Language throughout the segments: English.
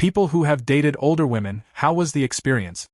people who have dated older women, how was the experience?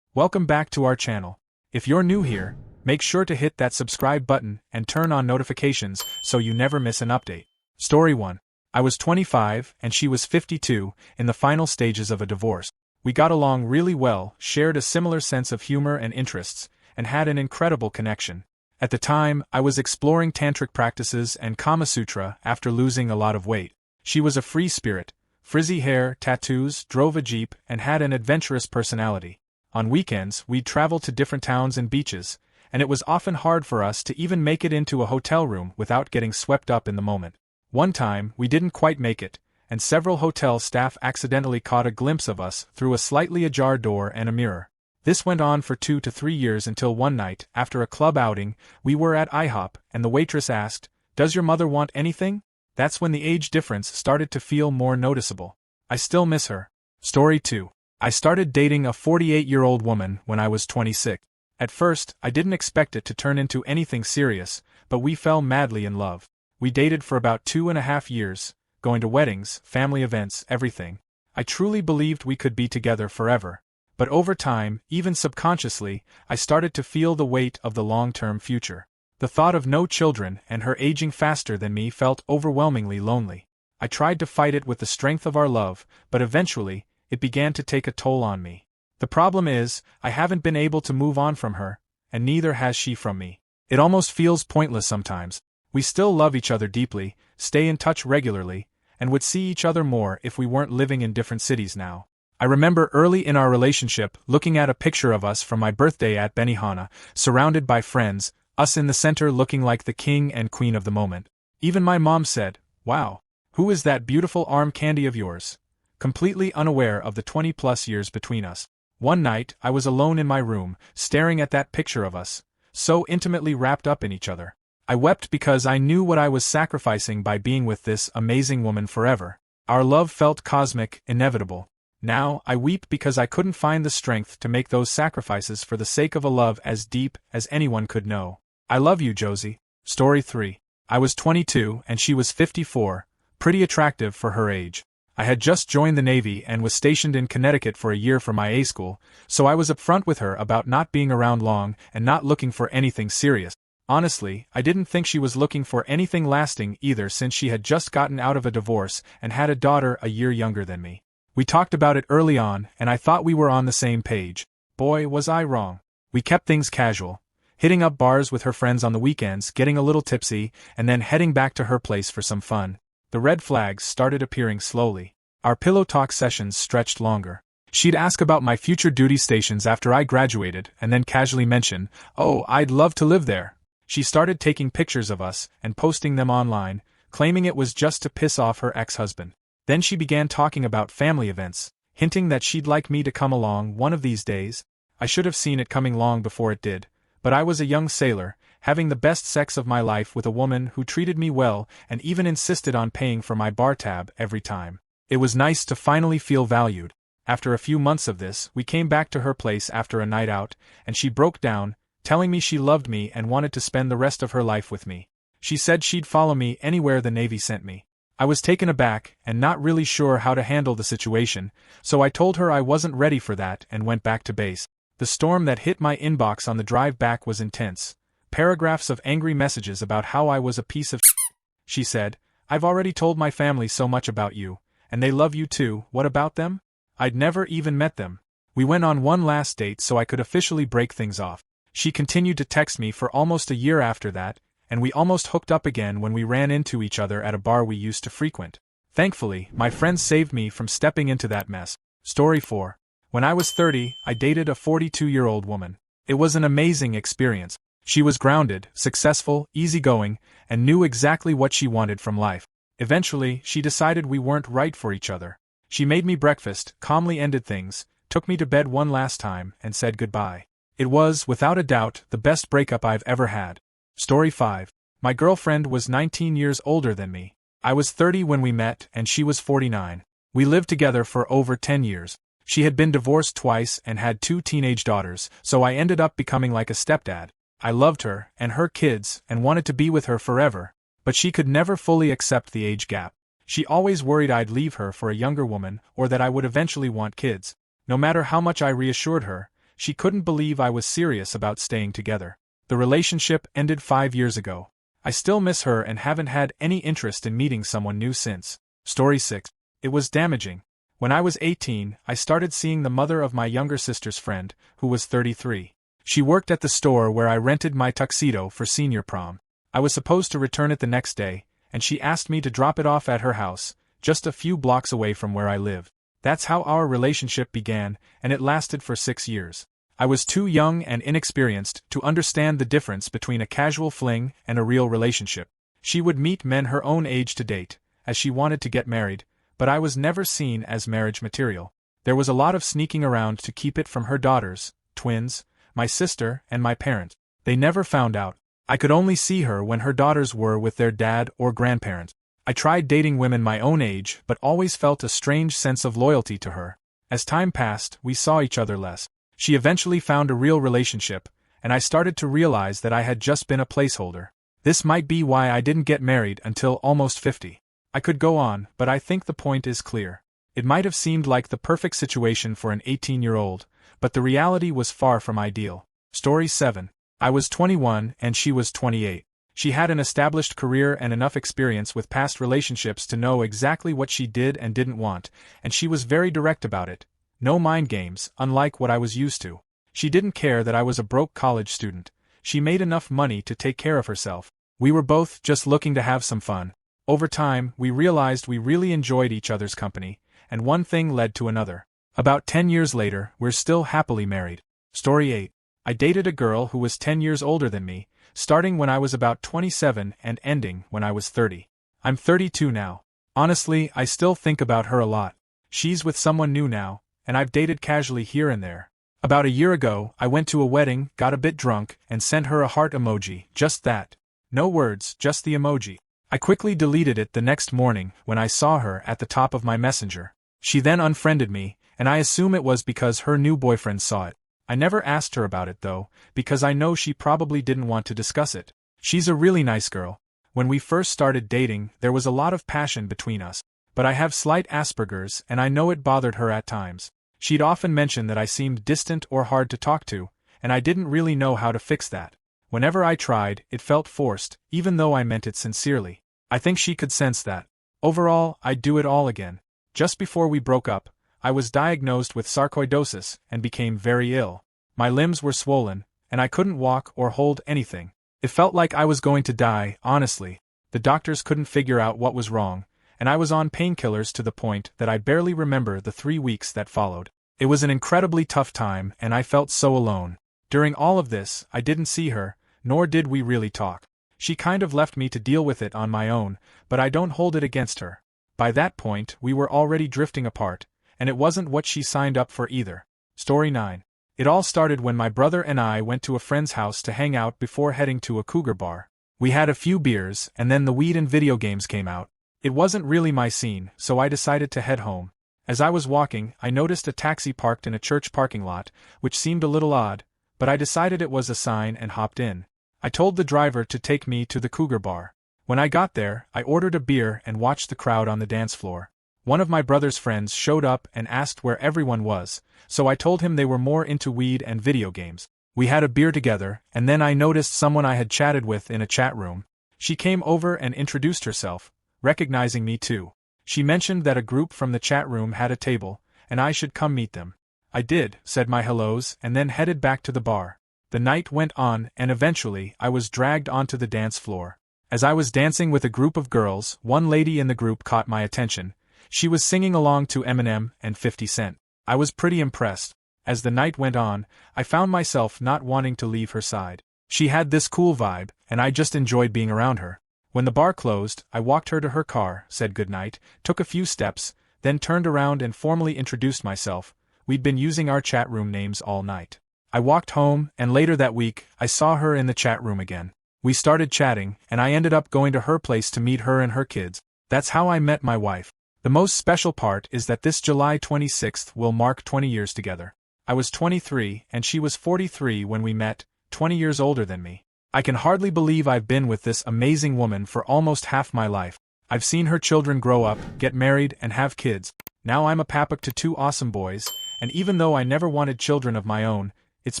Welcome back to our channel. If you're new here, make sure to hit that subscribe button and turn on notifications so you never miss an update. Story 1. I was 25 and she was 52, in the final stages of a divorce. We got along really well, shared a similar sense of humor and interests, and had an incredible connection. At the time, I was exploring tantric practices and Kama Sutra after losing a lot of weight. She was a free spirit, frizzy hair, tattoos, drove a jeep, and had an adventurous personality. On weekends, we'd travel to different towns and beaches, and it was often hard for us to even make it into a hotel room without getting swept up in the moment. One time, we didn't quite make it, and several hotel staff accidentally caught a glimpse of us through a slightly ajar door and a mirror. This went on for 2 to 3 years until one night, after a club outing, we were at IHOP, and the waitress asked, "Does your mother want anything?" That's when the age difference started to feel more noticeable. I still miss her. Story 2. I started dating a 48-year-old woman when I was 26. At first, I didn't expect it to turn into anything serious, but we fell madly in love. We dated for about 2.5 years, going to weddings, family events, everything. I truly believed we could be together forever. But over time, even subconsciously, I started to feel the weight of the long-term future. The thought of no children and her aging faster than me felt overwhelmingly lonely. I tried to fight it with the strength of our love, but eventually, it began to take a toll on me. The problem is, I haven't been able to move on from her, and neither has she from me. It almost feels pointless sometimes. We still love each other deeply, stay in touch regularly, and would see each other more if we weren't living in different cities now. I remember early in our relationship looking at a picture of us from my birthday at Benihana, surrounded by friends, us in the center looking like the king and queen of the moment. Even my mom said, "Wow, who is that beautiful arm candy of yours?" Completely unaware of the 20-plus years between us. One night, I was alone in my room, staring at that picture of us, so intimately wrapped up in each other. I wept because I knew what I was sacrificing by being with this amazing woman forever. Our love felt cosmic, inevitable. Now, I weep because I couldn't find the strength to make those sacrifices for the sake of a love as deep as anyone could know. I love you, Josie. Story 3. I was 22 and she was 54, pretty attractive for her age. I had just joined the Navy and was stationed in Connecticut for a year for my A school, so I was upfront with her about not being around long and not looking for anything serious. Honestly, I didn't think she was looking for anything lasting either, since she had just gotten out of a divorce and had a daughter a year younger than me. We talked about it early on, and I thought we were on the same page. Boy, was I wrong. We kept things casual, hitting up bars with her friends on the weekends, getting a little tipsy, and then heading back to her place for some fun. The red flags started appearing slowly. Our pillow talk sessions stretched longer. She'd ask about my future duty stations after I graduated, and then casually mention, "Oh, I'd love to live there." She started taking pictures of us and posting them online, claiming it was just to piss off her ex-husband. Then she began talking about family events, hinting that she'd like me to come along one of these days. I should have seen it coming long before it did, but I was a young sailor, having the best sex of my life with a woman who treated me well and even insisted on paying for my bar tab every time. It was nice to finally feel valued. After a few months of this, we came back to her place after a night out, and she broke down, telling me she loved me and wanted to spend the rest of her life with me. She said she'd follow me anywhere the Navy sent me. I was taken aback and not really sure how to handle the situation, so I told her I wasn't ready for that and went back to base. The storm that hit my inbox on the drive back was intense. Paragraphs of angry messages about how I was a piece of shit. She said, "I've already told my family so much about you, and they love you too. What about them?" I'd never even met them. We went on one last date so I could officially break things off. She continued to text me for almost a year after that, and we almost hooked up again when we ran into each other at a bar we used to frequent. Thankfully, my friends saved me from stepping into that mess. Story 4. When I was 30, I dated a 42-year-old woman. It was an amazing experience. She was grounded, successful, easygoing, and knew exactly what she wanted from life. Eventually, she decided we weren't right for each other. She made me breakfast, calmly ended things, took me to bed one last time, and said goodbye. It was, without a doubt, the best breakup I've ever had. Story 5. My girlfriend was 19 years older than me. I was 30 when we met, and she was 49. We lived together for over 10 years. She had been divorced twice and had 2 teenage daughters, so I ended up becoming like a stepdad. I loved her, and her kids, and wanted to be with her forever, but she could never fully accept the age gap. She always worried I'd leave her for a younger woman or that I would eventually want kids. No matter how much I reassured her, she couldn't believe I was serious about staying together. The relationship ended 5 years ago. I still miss her and haven't had any interest in meeting someone new since. Story 6. It was damaging. When I was 18, I started seeing the mother of my younger sister's friend, who was 33. She worked at the store where I rented my tuxedo for senior prom. I was supposed to return it the next day, and she asked me to drop it off at her house, just a few blocks away from where I live. That's how our relationship began, and it lasted for 6 years. I was too young and inexperienced to understand the difference between a casual fling and a real relationship. She would meet men her own age to date, as she wanted to get married, but I was never seen as marriage material. There was a lot of sneaking around to keep it from her daughters, twins, my sister, and my parents. They never found out. I could only see her when her daughters were with their dad or grandparents. I tried dating women my own age but always felt a strange sense of loyalty to her. As time passed, we saw each other less. She eventually found a real relationship, and I started to realize that I had just been a placeholder. This might be why I didn't get married until almost 50. I could go on, but I think the point is clear. It might have seemed like the perfect situation for an 18-year-old, but the reality was far from ideal. Story 7. I was 21 and she was 28. She had an established career and enough experience with past relationships to know exactly what she did and didn't want, and she was very direct about it. No mind games, unlike what I was used to. She didn't care that I was a broke college student. She made enough money to take care of herself. We were both just looking to have some fun. Over time, we realized we really enjoyed each other's company, and one thing led to another. About 10 years later, we're still happily married. Story 8. I dated a girl who was 10 years older than me, starting when I was about 27 and ending when I was 30. I'm 32 now. Honestly, I still think about her a lot. She's with someone new now, and I've dated casually here and there. About a year ago, I went to a wedding, got a bit drunk, and sent her a heart emoji, just that. No words, just the emoji. I quickly deleted it the next morning when I saw her at the top of my messenger. She then unfriended me, and I assume it was because her new boyfriend saw it. I never asked her about it though, because I know she probably didn't want to discuss it. She's a really nice girl. When we first started dating, there was a lot of passion between us, but I have slight Asperger's and I know it bothered her at times. She'd often mention that I seemed distant or hard to talk to, and I didn't really know how to fix that. Whenever I tried, it felt forced, even though I meant it sincerely. I think she could sense that. Overall, I'd do it all again. Just before we broke up, I was diagnosed with sarcoidosis and became very ill. My limbs were swollen, and I couldn't walk or hold anything. It felt like I was going to die, honestly. The doctors couldn't figure out what was wrong, and I was on painkillers to the point that I barely remember the 3 weeks that followed. It was an incredibly tough time and I felt so alone. During all of this, I didn't see her, nor did we really talk. She kind of left me to deal with it on my own, but I don't hold it against her. By that point, we were already drifting apart, and it wasn't what she signed up for either. Story 9. It all started when my brother and I went to a friend's house to hang out before heading to a cougar bar. We had a few beers, and then the weed and video games came out. It wasn't really my scene, so I decided to head home. As I was walking, I noticed a taxi parked in a church parking lot, which seemed a little odd, but I decided it was a sign and hopped in. I told the driver to take me to the cougar bar. When I got there, I ordered a beer and watched the crowd on the dance floor. One of my brother's friends showed up and asked where everyone was, so I told him they were more into weed and video games. We had a beer together, and then I noticed someone I had chatted with in a chat room. She came over and introduced herself, recognizing me too. She mentioned that a group from the chat room had a table, and I should come meet them. I did, said my hellos, and then headed back to the bar. The night went on, and eventually, I was dragged onto the dance floor. As I was dancing with a group of girls, one lady in the group caught my attention. She was singing along to Eminem and 50 Cent. I was pretty impressed. As the night went on, I found myself not wanting to leave her side. She had this cool vibe, and I just enjoyed being around her. When the bar closed, I walked her to her car, said goodnight, took a few steps, then turned around and formally introduced myself. We'd been using our chat room names all night. I walked home, and later that week, I saw her in the chat room again. We started chatting, and I ended up going to her place to meet her and her kids. That's how I met my wife. The most special part is that this July 26th will mark 20 years together. I was 23, and she was 43 when we met, 20 years older than me. I can hardly believe I've been with this amazing woman for almost half my life. I've seen her children grow up, get married, and have kids. Now I'm a papa to two awesome boys, and even though I never wanted children of my own, it's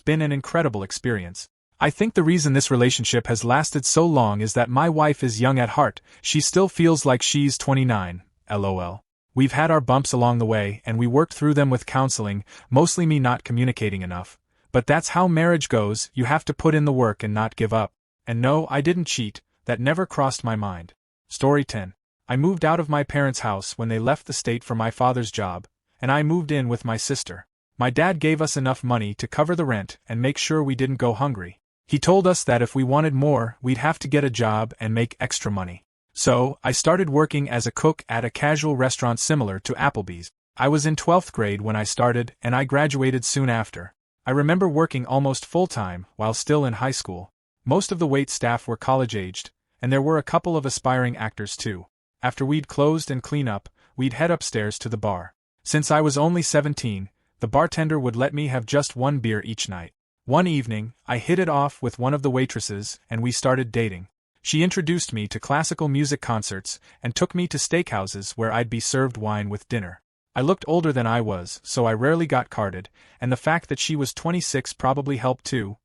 been an incredible experience. I think the reason this relationship has lasted so long is that my wife is young at heart. She still feels like she's 29, lol. We've had our bumps along the way and we worked through them with counseling, mostly me not communicating enough. But that's how marriage goes, you have to put in the work and not give up. And no, I didn't cheat, that never crossed my mind. Story 10. I moved out of my parents' house when they left the state for my father's job, and I moved in with my sister. My dad gave us enough money to cover the rent and make sure we didn't go hungry. He told us that if we wanted more, we'd have to get a job and make extra money. So, I started working as a cook at a casual restaurant similar to Applebee's. I was in 12th grade when I started, and I graduated soon after. I remember working almost full-time while still in high school. Most of the wait staff were college-aged, and there were a couple of aspiring actors too. After we'd closed and clean up, we'd head upstairs to the bar. Since I was only 17, the bartender would let me have just one beer each night. One evening, I hit it off with one of the waitresses and we started dating. She introduced me to classical music concerts and took me to steakhouses where I'd be served wine with dinner. I looked older than I was, so I rarely got carded, and the fact that she was 26 probably helped too.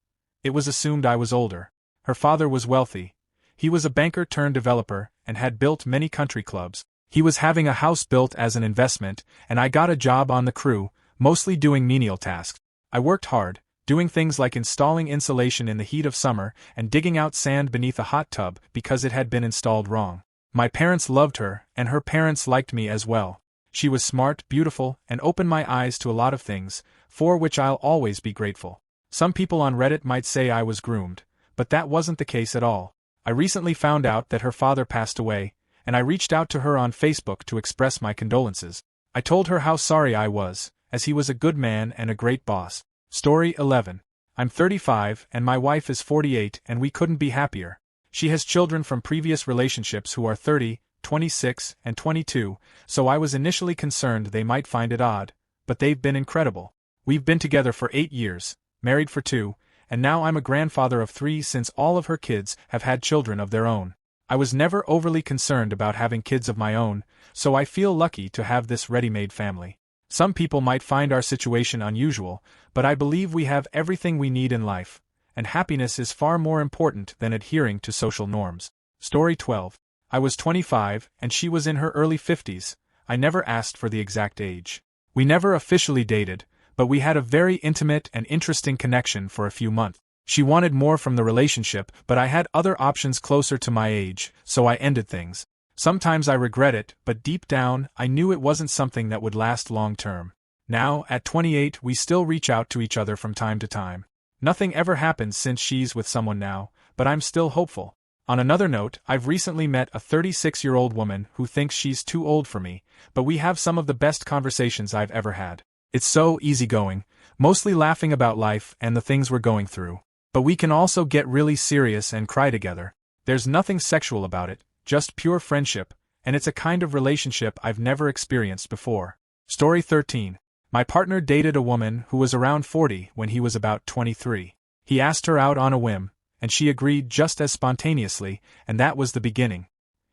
It was assumed I was older. Her father was wealthy. He was a banker turned developer and had built many country clubs. He was having a house built as an investment, and I got a job on the crew, mostly doing menial tasks. I worked hard, doing things like installing insulation in the heat of summer and digging out sand beneath a hot tub because it had been installed wrong. My parents loved her, and her parents liked me as well. She was smart, beautiful, and opened my eyes to a lot of things, for which I'll always be grateful. Some people on Reddit might say I was groomed, but that wasn't the case at all. I recently found out that her father passed away, and I reached out to her on Facebook to express my condolences. I told her how sorry I was, as he was a good man and a great boss. Story 11. I'm 35 and my wife is 48 and we couldn't be happier. She has children from previous relationships who are 30, 26, and 22, so I was initially concerned they might find it odd, but they've been incredible. We've been together for 8 years, married for 2, and now I'm a grandfather of 3 since all of her kids have had children of their own. I was never overly concerned about having kids of my own, so I feel lucky to have this ready-made family. Some people might find our situation unusual, but I believe we have everything we need in life, and happiness is far more important than adhering to social norms. Story 12. I was 25 and she was in her early 50s. I never asked for the exact age. We never officially dated, but we had a very intimate and interesting connection for a few months. She wanted more from the relationship, but I had other options closer to my age, so I ended things. Sometimes I regret it, but deep down, I knew it wasn't something that would last long term. Now, at 28, we still reach out to each other from time to time. Nothing ever happened since she's with someone now, but I'm still hopeful. On another note, I've recently met a 36-year-old woman who thinks she's too old for me, but we have some of the best conversations I've ever had. It's so easygoing, mostly laughing about life and the things we're going through. But we can also get really serious and cry together. There's nothing sexual about it, just pure friendship, and it's a kind of relationship I've never experienced before. Story 13. My partner dated a woman who was around 40 when he was about 23. He asked her out on a whim, and she agreed just as spontaneously, and that was the beginning.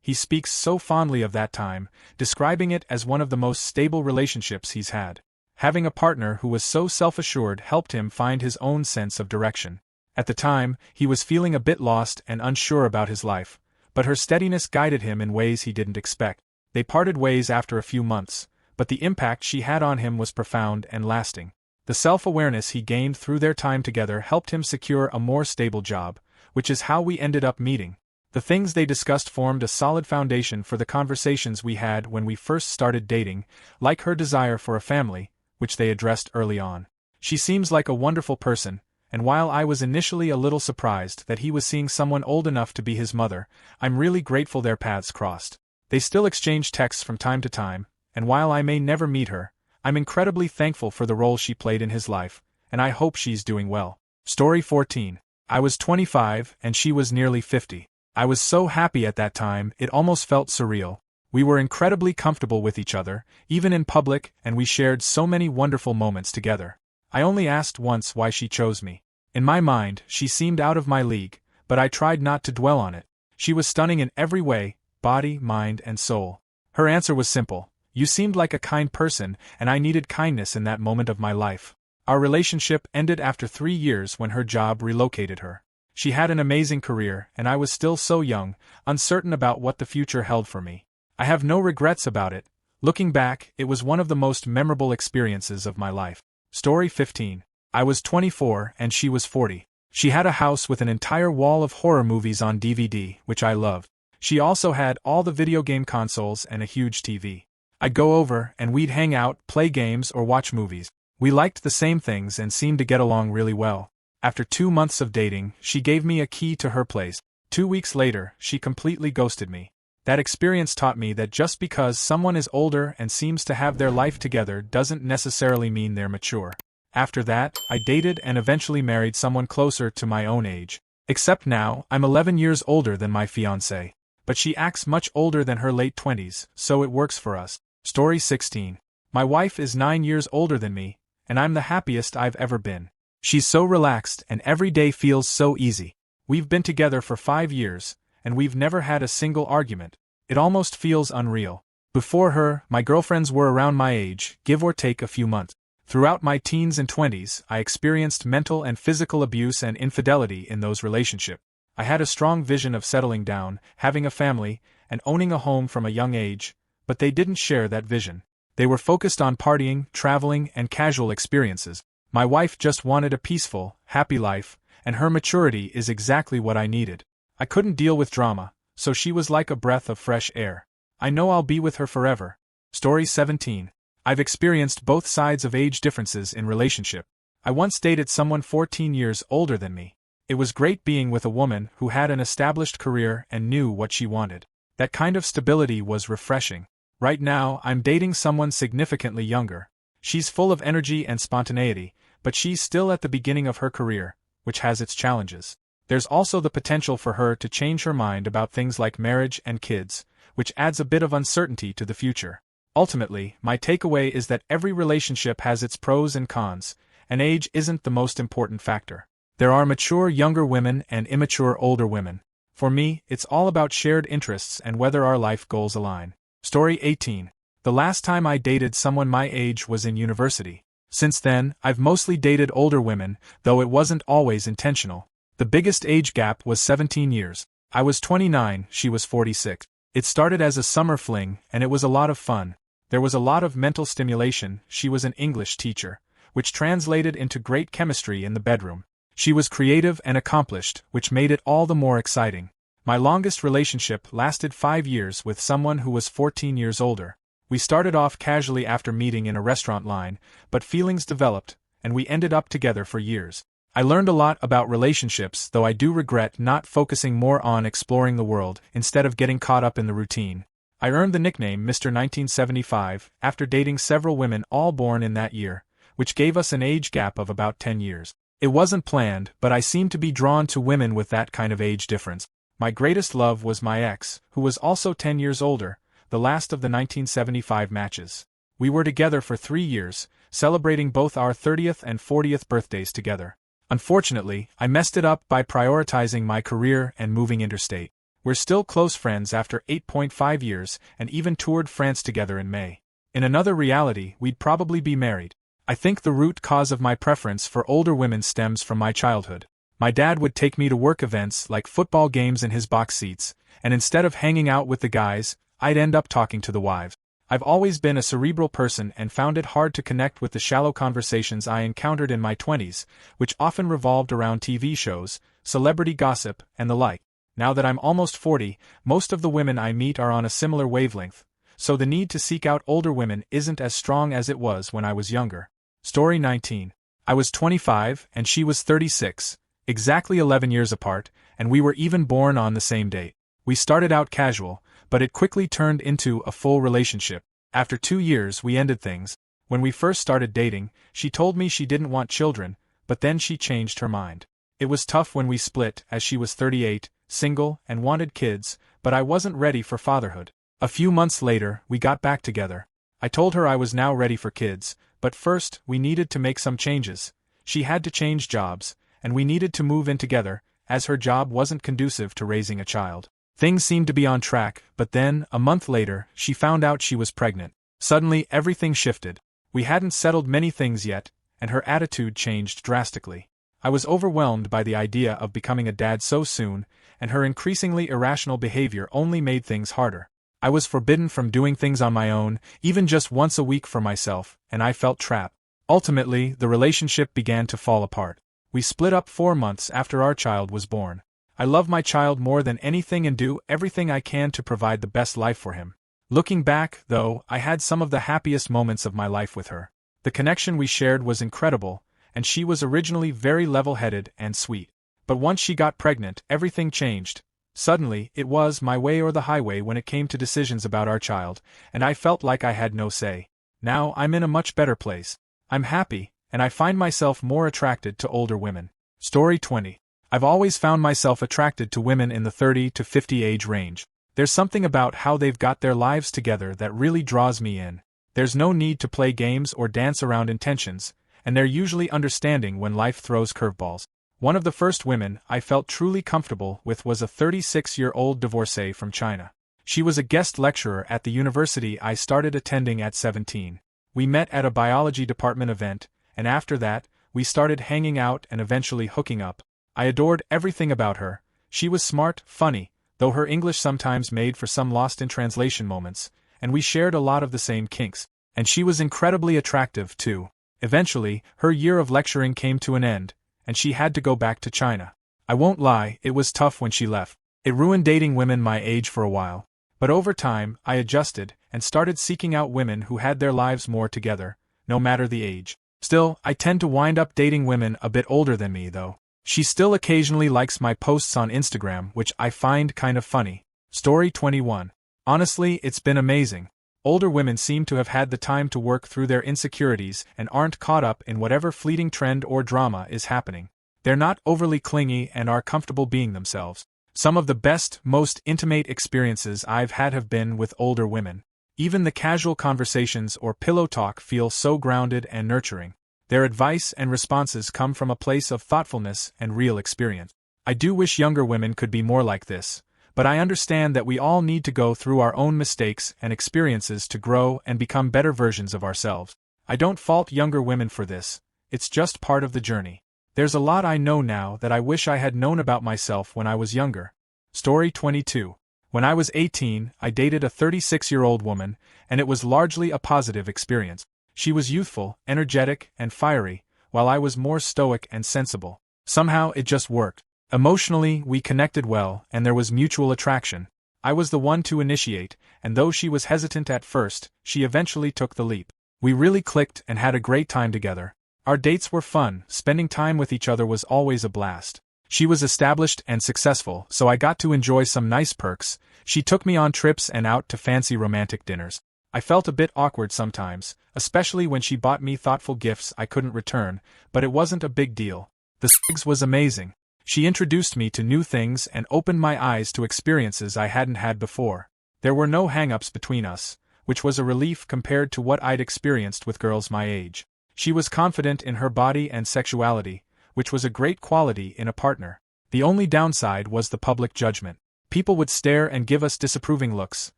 He speaks so fondly of that time, describing it as one of the most stable relationships he's had. Having a partner who was so self-assured helped him find his own sense of direction. At the time, he was feeling a bit lost and unsure about his life, but her steadiness guided him in ways he didn't expect. They parted ways after a few months, but the impact she had on him was profound and lasting. The self-awareness he gained through their time together helped him secure a more stable job, which is how we ended up meeting. The things they discussed formed a solid foundation for the conversations we had when we first started dating, like her desire for a family, which they addressed early on. She seems like a wonderful person, and while I was initially a little surprised that he was seeing someone old enough to be his mother, I'm really grateful their paths crossed. They still exchange texts from time to time, and while I may never meet her, I'm incredibly thankful for the role she played in his life, and I hope she's doing well. Story 14. I was 25 and she was nearly 50. I was so happy at that time, it almost felt surreal. We were incredibly comfortable with each other, even in public, and we shared so many wonderful moments together. I only asked once why she chose me. In my mind, she seemed out of my league, but I tried not to dwell on it. She was stunning in every way, body, mind, and soul. Her answer was simple: "You seemed like a kind person, and I needed kindness in that moment of my life." Our relationship ended after 3 years when her job relocated her. She had an amazing career, and I was still so young, uncertain about what the future held for me. I have no regrets about it. Looking back, it was one of the most memorable experiences of my life. Story 15. I was 24 and she was 40. She had a house with an entire wall of horror movies on DVD, which I loved. She also had all the video game consoles and a huge TV. I'd go over and we'd hang out, play games, or watch movies. We liked the same things and seemed to get along really well. After 2 months of dating, she gave me a key to her place. 2 weeks later, she completely ghosted me. That experience taught me that just because someone is older and seems to have their life together doesn't necessarily mean they're mature. After that, I dated and eventually married someone closer to my own age. Except now, I'm 11 years older than my fiancée. But she acts much older than her late 20s, so it works for us. Story 16. My wife is 9 years older than me, and I'm the happiest I've ever been. She's so relaxed and every day feels so easy. We've been together for 5 years, and we've never had a single argument. It almost feels unreal. Before her, my girlfriends were around my age, give or take a few months. Throughout my teens and 20s, I experienced mental and physical abuse and infidelity in those relationships. I had a strong vision of settling down, having a family, and owning a home from a young age, but they didn't share that vision. They were focused on partying, traveling, and casual experiences. My wife just wanted a peaceful, happy life, and her maturity is exactly what I needed. I couldn't deal with drama, so she was like a breath of fresh air. I know I'll be with her forever. Story 17. I've experienced both sides of age differences in relationship. I once dated someone 14 years older than me. It was great being with a woman who had an established career and knew what she wanted. That kind of stability was refreshing. Right now, I'm dating someone significantly younger. She's full of energy and spontaneity, but she's still at the beginning of her career, which has its challenges. There's also the potential for her to change her mind about things like marriage and kids, which adds a bit of uncertainty to the future. Ultimately, my takeaway is that every relationship has its pros and cons, and age isn't the most important factor. There are mature younger women and immature older women. For me, it's all about shared interests and whether our life goals align. Story 18. The last time I dated someone my age was in university. Since then, I've mostly dated older women, though it wasn't always intentional. The biggest age gap was 17 years. I was 29, she was 46. It started as a summer fling, and it was a lot of fun. There was a lot of mental stimulation. She was an English teacher, which translated into great chemistry in the bedroom. She was creative and accomplished, which made it all the more exciting. My longest relationship lasted 5 years with someone who was 14 years older. We started off casually after meeting in a restaurant line, but feelings developed, and we ended up together for years. I learned a lot about relationships, though I do regret not focusing more on exploring the world instead of getting caught up in the routine. I earned the nickname Mr. 1975 after dating several women all born in that year, which gave us an age gap of about 10 years. It wasn't planned, but I seemed to be drawn to women with that kind of age difference. My greatest love was my ex, who was also 10 years older, the last of the 1975 matches. We were together for 3 years, celebrating both our 30th and 40th birthdays together. Unfortunately, I messed it up by prioritizing my career and moving interstate. We're still close friends after 8.5 years and even toured France together in May. In another reality, we'd probably be married. I think the root cause of my preference for older women stems from my childhood. My dad would take me to work events like football games in his box seats, and instead of hanging out with the guys, I'd end up talking to the wives. I've always been a cerebral person and found it hard to connect with the shallow conversations I encountered in my 20s, which often revolved around TV shows, celebrity gossip, and the like. Now that I'm almost 40, most of the women I meet are on a similar wavelength, so the need to seek out older women isn't as strong as it was when I was younger. Story 19. I was 25 and she was 36, exactly 11 years apart, and we were even born on the same date. We started out casual, but it quickly turned into a full relationship. After 2 years we ended things. When we first started dating, she told me she didn't want children, but then she changed her mind. It was tough when we split, as she was 38, single, and wanted kids, but I wasn't ready for fatherhood. A few months later, we got back together. I told her I was now ready for kids, but first, we needed to make some changes. She had to change jobs, and we needed to move in together, as her job wasn't conducive to raising a child. Things seemed to be on track, but then, a month later, she found out she was pregnant. Suddenly, everything shifted. We hadn't settled many things yet, and her attitude changed drastically. I was overwhelmed by the idea of becoming a dad so soon, and her increasingly irrational behavior only made things harder. I was forbidden from doing things on my own, even just once a week for myself, and I felt trapped. Ultimately, the relationship began to fall apart. We split up 4 months after our child was born. I love my child more than anything and do everything I can to provide the best life for him. Looking back, though, I had some of the happiest moments of my life with her. The connection we shared was incredible, and she was originally very level-headed and sweet. But once she got pregnant, everything changed. Suddenly, it was my way or the highway when it came to decisions about our child, and I felt like I had no say. Now I'm in a much better place. I'm happy, and I find myself more attracted to older women. Story 20. I've always found myself attracted to women in the 30 to 50 age range. There's something about how they've got their lives together that really draws me in. There's no need to play games or dance around intentions, and they're usually understanding when life throws curveballs. One of the first women I felt truly comfortable with was a 36-year-old divorcee from China. She was a guest lecturer at the university I started attending at 17. We met at a biology department event, and after that, we started hanging out and eventually hooking up. I adored everything about her. She was smart, funny, though her English sometimes made for some lost-in-translation moments, and we shared a lot of the same kinks. And she was incredibly attractive, too. Eventually, her year of lecturing came to an end, and she had to go back to China. I won't lie, it was tough when she left. It ruined dating women my age for a while. But over time, I adjusted, and started seeking out women who had their lives more together, no matter the age. Still, I tend to wind up dating women a bit older than me, though. She still occasionally likes my posts on Instagram, which I find kind of funny. Story 21. Honestly, it's been amazing. Older women seem to have had the time to work through their insecurities and aren't caught up in whatever fleeting trend or drama is happening. They're not overly clingy and are comfortable being themselves. Some of the best, most intimate experiences I've had have been with older women. Even the casual conversations or pillow talk feel so grounded and nurturing. Their advice and responses come from a place of thoughtfulness and real experience. I do wish younger women could be more like this, but I understand that we all need to go through our own mistakes and experiences to grow and become better versions of ourselves. I don't fault younger women for this, it's just part of the journey. There's a lot I know now that I wish I had known about myself when I was younger. Story 22. When I was 18, I dated a 36-year-old woman, and it was largely a positive experience. She was youthful, energetic, and fiery, while I was more stoic and sensible. Somehow it just worked. Emotionally, we connected well, and there was mutual attraction. I was the one to initiate, and though she was hesitant at first, she eventually took the leap. We really clicked and had a great time together. Our dates were fun, spending time with each other was always a blast. She was established and successful, so I got to enjoy some nice perks. She took me on trips and out to fancy romantic dinners. I felt a bit awkward sometimes, especially when she bought me thoughtful gifts I couldn't return, but it wasn't a big deal. The sex was amazing. She introduced me to new things and opened my eyes to experiences I hadn't had before. There were no hang-ups between us, which was a relief compared to what I'd experienced with girls my age. She was confident in her body and sexuality, which was a great quality in a partner. The only downside was the public judgment. People would stare and give us disapproving looks,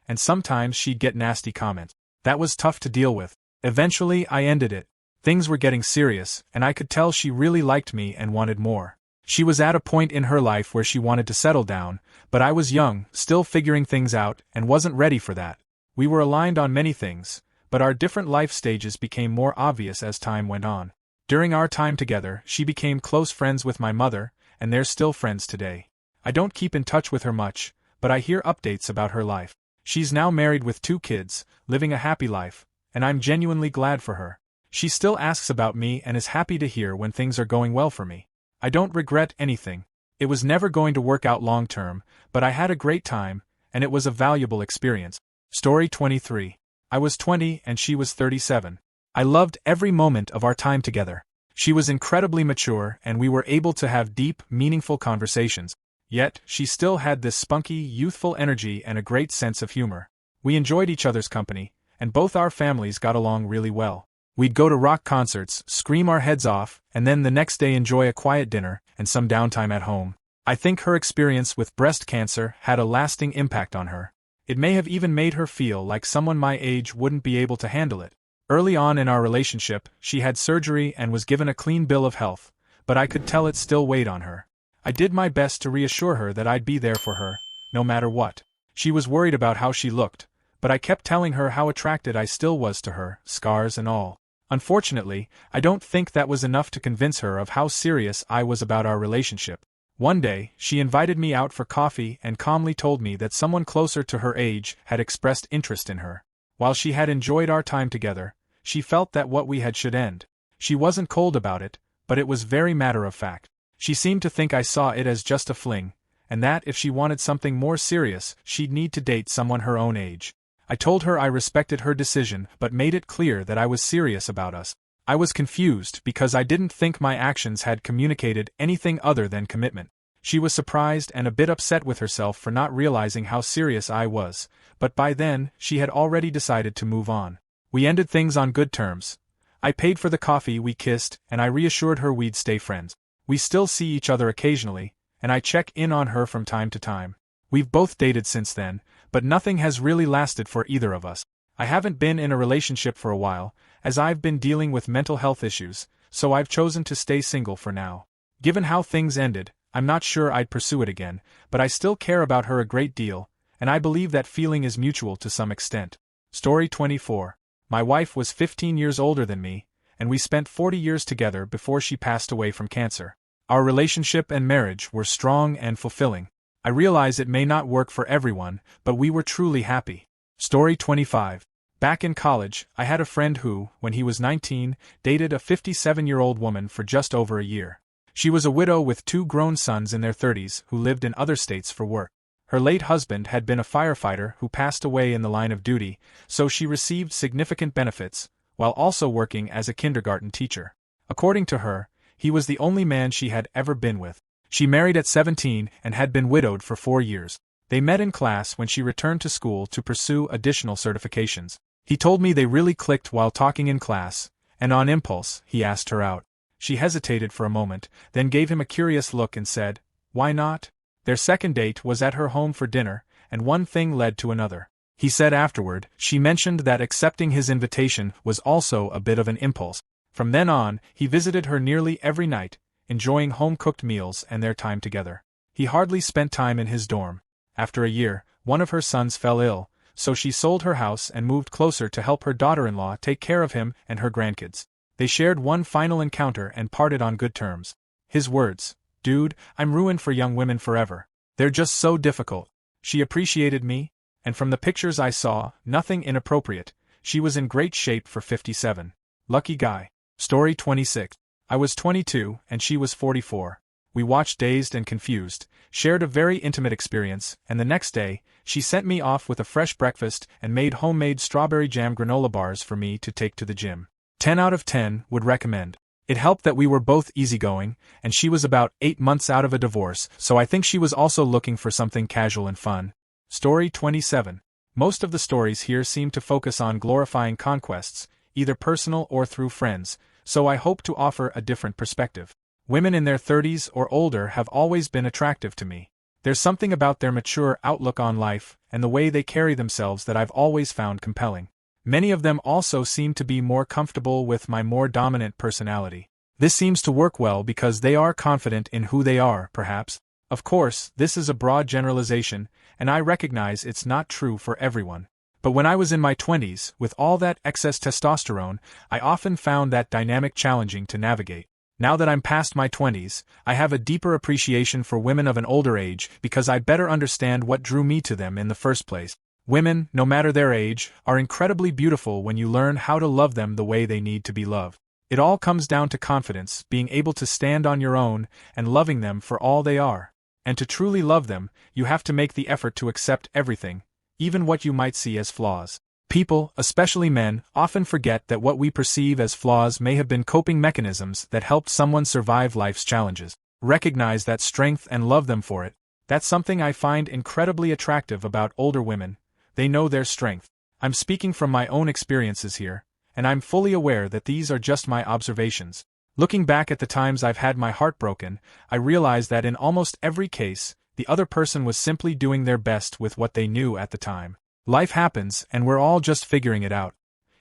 and sometimes she'd get nasty comments. That was tough to deal with. Eventually, I ended it. Things were getting serious, and I could tell she really liked me and wanted more. She was at a point in her life where she wanted to settle down, but I was young, still figuring things out, and wasn't ready for that. We were aligned on many things, but our different life stages became more obvious as time went on. During our time together, she became close friends with my mother, and they're still friends today. I don't keep in touch with her much, but I hear updates about her life. She's now married with 2 kids, living a happy life, and I'm genuinely glad for her. She still asks about me and is happy to hear when things are going well for me. I don't regret anything. It was never going to work out long term, but I had a great time, and it was a valuable experience. Story 23. I was 20 and she was 37. I loved every moment of our time together. She was incredibly mature and we were able to have deep, meaningful conversations. Yet, she still had this spunky, youthful energy and a great sense of humor. We enjoyed each other's company, and both our families got along really well. We'd go to rock concerts, scream our heads off, and then the next day enjoy a quiet dinner and some downtime at home. I think her experience with breast cancer had a lasting impact on her. It may have even made her feel like someone my age wouldn't be able to handle it. Early on in our relationship, she had surgery and was given a clean bill of health, but I could tell it still weighed on her. I did my best to reassure her that I'd be there for her, no matter what. She was worried about how she looked, but I kept telling her how attracted I still was to her, scars and all. Unfortunately, I don't think that was enough to convince her of how serious I was about our relationship. One day, she invited me out for coffee and calmly told me that someone closer to her age had expressed interest in her. While she had enjoyed our time together, she felt that what we had should end. She wasn't cold about it, but it was very matter-of-fact. She seemed to think I saw it as just a fling, and that if she wanted something more serious, she'd need to date someone her own age. I told her I respected her decision but made it clear that I was serious about us. I was confused because I didn't think my actions had communicated anything other than commitment. She was surprised and a bit upset with herself for not realizing how serious I was, but by then, she had already decided to move on. We ended things on good terms. I paid for the coffee, we kissed, and I reassured her we'd stay friends. We still see each other occasionally, and I check in on her from time to time. We've both dated since then, but nothing has really lasted for either of us. I haven't been in a relationship for a while, as I've been dealing with mental health issues, so I've chosen to stay single for now. Given how things ended, I'm not sure I'd pursue it again, but I still care about her a great deal, and I believe that feeling is mutual to some extent. Story 24. My wife was 15 years older than me, and we spent 40 years together before she passed away from cancer. Our relationship and marriage were strong and fulfilling. I realize it may not work for everyone, but we were truly happy. Story 25. Back in college, I had a friend who, when he was 19, dated a 57-year-old woman for just over a year. She was a widow with 2 grown sons in their 30s who lived in other states for work. Her late husband had been a firefighter who passed away in the line of duty, so she received significant benefits, while also working as a kindergarten teacher. According to her, he was the only man she had ever been with. She married at 17 and had been widowed for 4 years. They met in class when she returned to school to pursue additional certifications. He told me they really clicked while talking in class, and on impulse, he asked her out. She hesitated for a moment, then gave him a curious look and said, "Why not?" Their second date was at her home for dinner, and one thing led to another. He said afterward, she mentioned that accepting his invitation was also a bit of an impulse. From then on, he visited her nearly every night, enjoying home-cooked meals and their time together. He hardly spent time in his dorm. After a year, one of her sons fell ill, so she sold her house and moved closer to help her daughter-in-law take care of him and her grandkids. They shared one final encounter and parted on good terms. His words, "Dude, I'm ruined for young women forever. They're just so difficult." She appreciated me, and from the pictures I saw, nothing inappropriate. She was in great shape for 57. Lucky guy. Story 26. I was 22 and she was 44. We watched Dazed and Confused, shared a very intimate experience, and the next day, she sent me off with a fresh breakfast and made homemade strawberry jam granola bars for me to take to the gym. 10 out of 10 would recommend. It helped that we were both easygoing, and she was about 8 months out of a divorce, so I think she was also looking for something casual and fun. Story 27. Most of the stories here seem to focus on glorifying conquests, either personal or through friends, so I hope to offer a different perspective. Women in their 30s or older have always been attractive to me. There's something about their mature outlook on life and the way they carry themselves that I've always found compelling. Many of them also seem to be more comfortable with my more dominant personality. This seems to work well because they are confident in who they are, perhaps. Of course, this is a broad generalization, and I recognize it's not true for everyone. But when I was in my 20s, with all that excess testosterone, I often found that dynamic challenging to navigate. Now that I'm past my 20s, I have a deeper appreciation for women of an older age because I better understand what drew me to them in the first place. Women, no matter their age, are incredibly beautiful when you learn how to love them the way they need to be loved. It all comes down to confidence, being able to stand on your own, and loving them for all they are. And to truly love them, you have to make the effort to accept everything, even what you might see as flaws. People, especially men, often forget that what we perceive as flaws may have been coping mechanisms that helped someone survive life's challenges. Recognize that strength and love them for it. That's something I find incredibly attractive about older women. They know their strength. I'm speaking from my own experiences here, and I'm fully aware that these are just my observations. Looking back at the times I've had my heart broken, I realize that in almost every case, the other person was simply doing their best with what they knew at the time. Life happens, and we're all just figuring it out.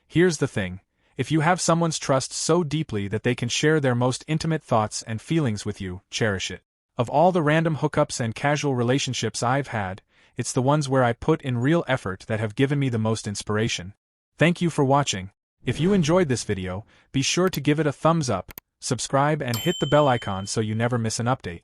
Here's the thing. If you have someone's trust so deeply that they can share their most intimate thoughts and feelings with you, cherish it. Of all the random hookups and casual relationships I've had, it's the ones where I put in real effort that have given me the most inspiration. Thank you for watching. If you enjoyed this video, be sure to give it a thumbs up, subscribe and hit the bell icon so you never miss an update.